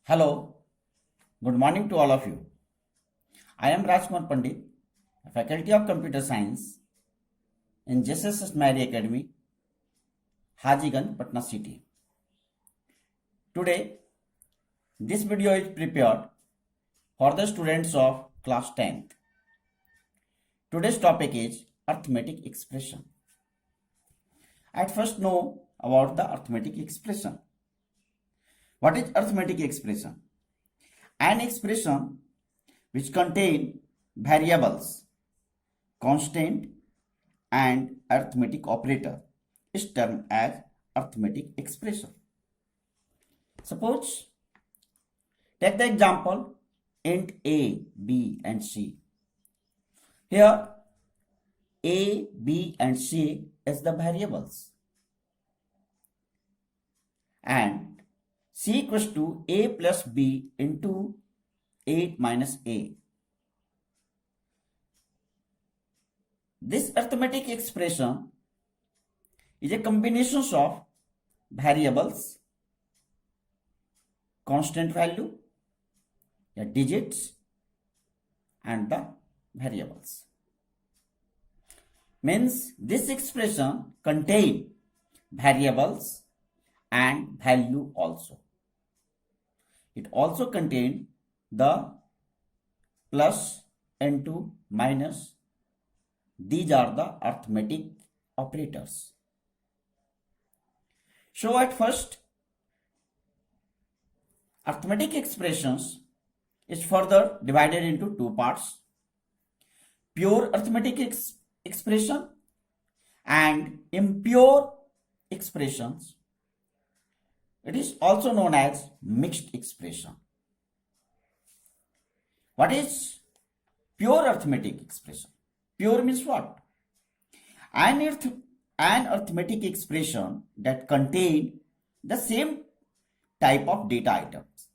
Hello, good morning to all of you. I am Rajkumar Pandit, Faculty of Computer Science in JSS Mary Academy, Hajiganj, Patna City. Today, this video is prepared for the students of class 10th. Today's topic is arithmetic expression. At first know about the arithmetic expression. What is arithmetic expression? An expression which contain variables, constant and arithmetic operator is termed as arithmetic expression. Suppose, take the example int a, b and c. Here a, b and c is the variables and c equals to a plus b into 8 minus a. This arithmetic expression is a combination of variables, constant value, the digits and the variables. Means this expression contain variables and value also. It also contain the plus into minus. These are the arithmetic operators. So at first, arithmetic expressions is further divided into two parts: pure arithmetic expression and impure expressions. It is also known as mixed expression. What is pure arithmetic expression? Pure means what? An arithmetic expression that contain the same type of data items,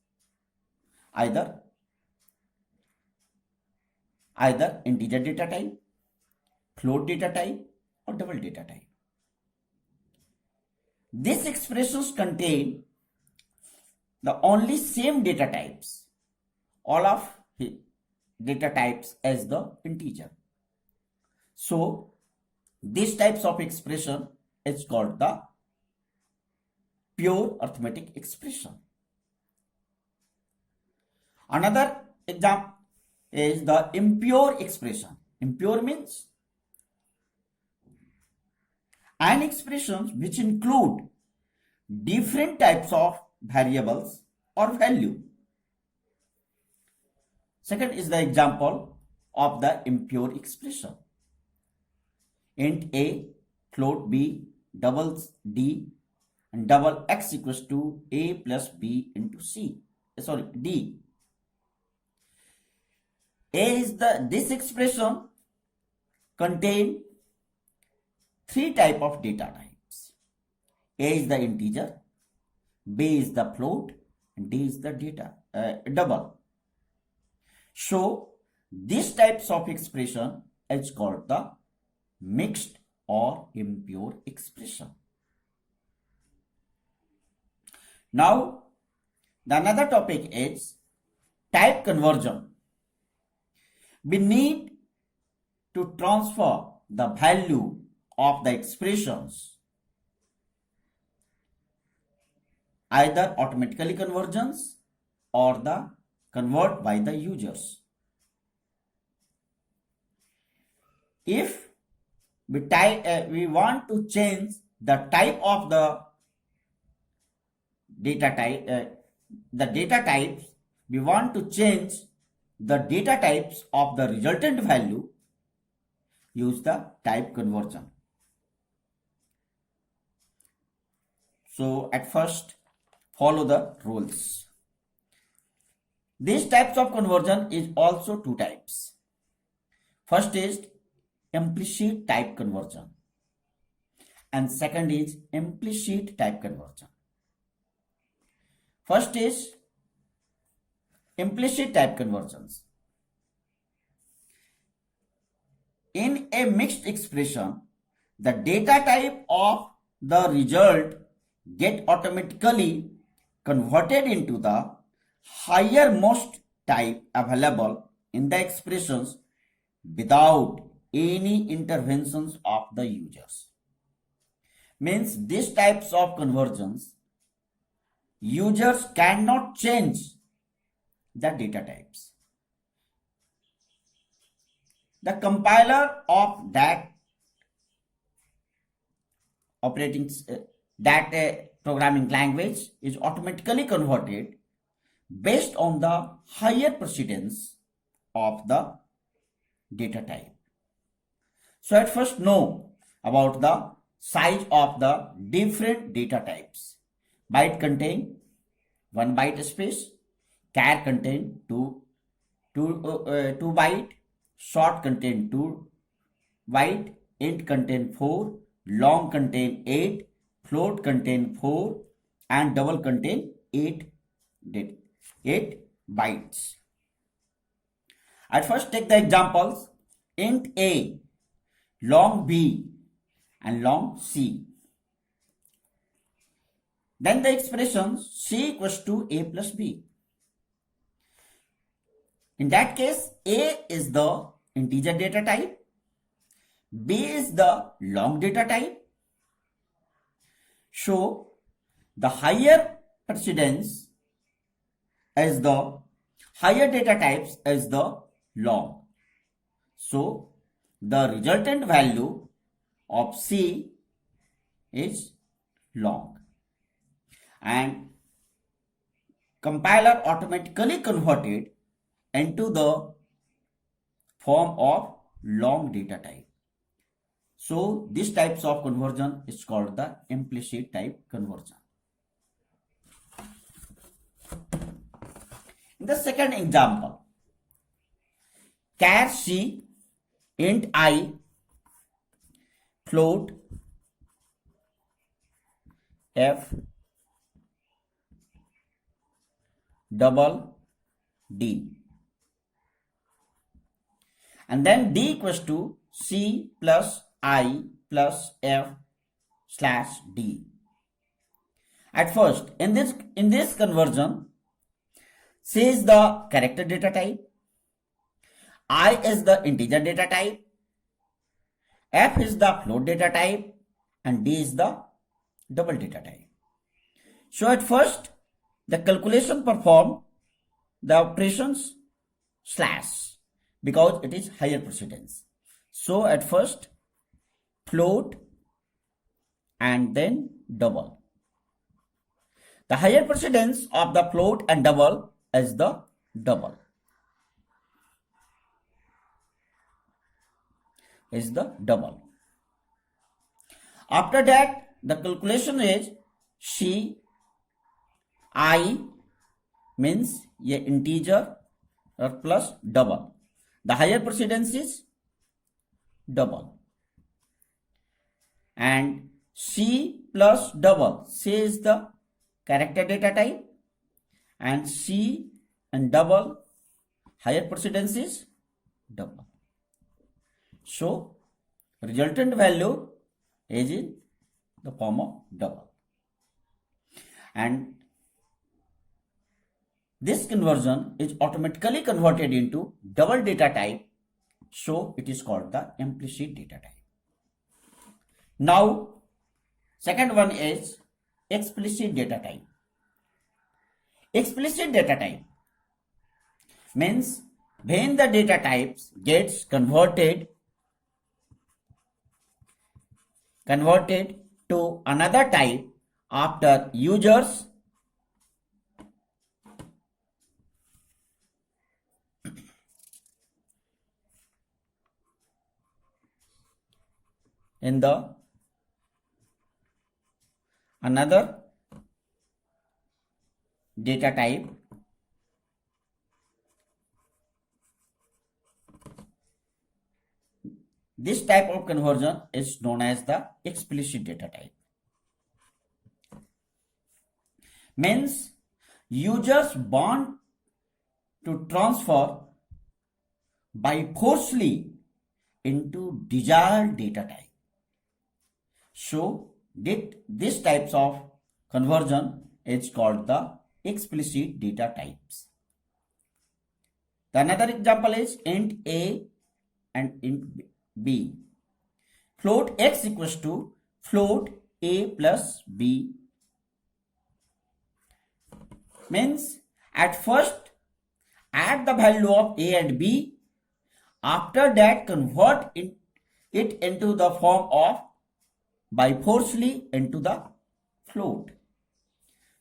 either integer data type, float data type or double data type. These expressions contain the only same data types, all of data types as the integer. So these types of expression is called the pure arithmetic expression. Another example is the impure expression. Impure means an expression which include different types of variables or value. Second is the example of the impure expression. Int a, float b, double d and double x equals to a plus b into d. This expression contain three type of data types. A is the integer, b is the float and d is the double. So these types of expression is called the mixed or impure expression. Now the another topic is type conversion. We need to transfer the value of the expressions either automatically conversions or the convert by the users. If we want to change the type of the data types, we want to change the data types of the resultant value, use the type conversion. So at first follow the rules. These types of conversion is also two types. First is implicit type conversion and second is implicit type conversion. First is implicit type conversions. In a mixed expression, the data type of the result get automatically converted into the highermost type available in the expressions without any interventions of the users. Means these types of conversions, users cannot change the data types. The compiler of that programming language is automatically converted based on the higher precedence of the data type. So at first know about the size of the different data types. Byte contain 1 byte space, char contain 2 byte, short contain 2 byte, int contain 4, long contain 8, float contain 4, and double contain 8 bytes. At first take the examples: int a, long b, and long c. Then the expression c equals to a plus b. In that case, a is the integer data type, b is the long data type. So the higher precedence as the higher data types as the long. So the resultant value of C is long, and compiler automatically converted into the form of long data type. So these types of conversion is called the implicit type conversion. In the second example, char c, int I, float f, double d, and then d equals to c plus I plus f slash d. At first, in this conversion, C is the character data type, I is the integer data type, f is the float data type, and d is the double data type. So at first, the calculation perform the operations slash because it is higher precedence. So at first, float and then double. The higher precedence of the float and double is the double. After that, the calculation is C, I means a integer or plus double. The higher precedence is double. And C plus double, C is the character data type, and C and double higher precedence is double. So resultant value is in the form of double, and this conversion is automatically converted into double data type, so it is called the implicit data type. Now second one is explicit data type. Explicit data type means when the data types gets converted to another type after users in the another data type this type of conversion is known as the explicit data type. Means users want to transfer by forcefully into desired data type. So this types of conversion is called the explicit data types. The another example is int a and int b. Float x equals to float a plus b. Means at first add the value of a and b. After that convert it into the form of by forcefully into the float.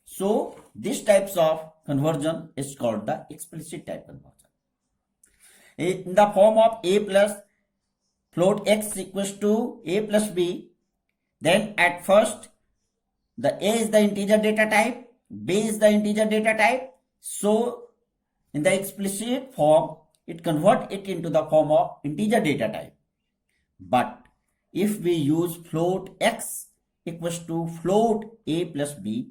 So this types of conversion is called the explicit type conversion. In the form of a plus float x equals to a plus b, then at first the a is the integer data type, b is the integer data type. So in the explicit form, it convert it into the form of integer data type. But if we use float x equals to float a plus b,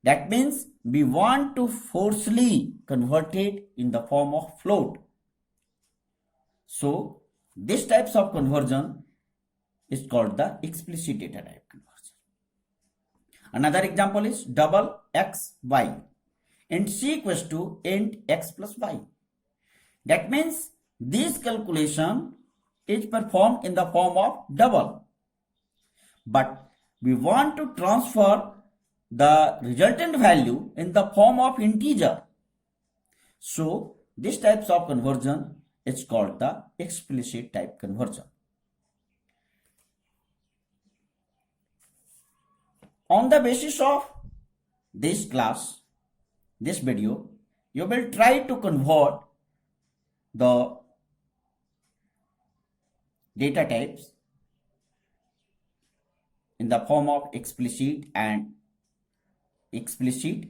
that means we want to forcefully convert it in the form of float. So this types of conversion is called the explicit data type conversion. Another example is double x y. Int c equals to int x plus y. That means this calculation is performed in the form of double. But we want to transfer the resultant value in the form of integer. So this types of conversion is called the explicit type conversion. On the basis of this class, this video, you will try to convert the data types in the form of explicit and explicit.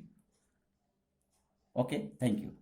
Okay, thank you.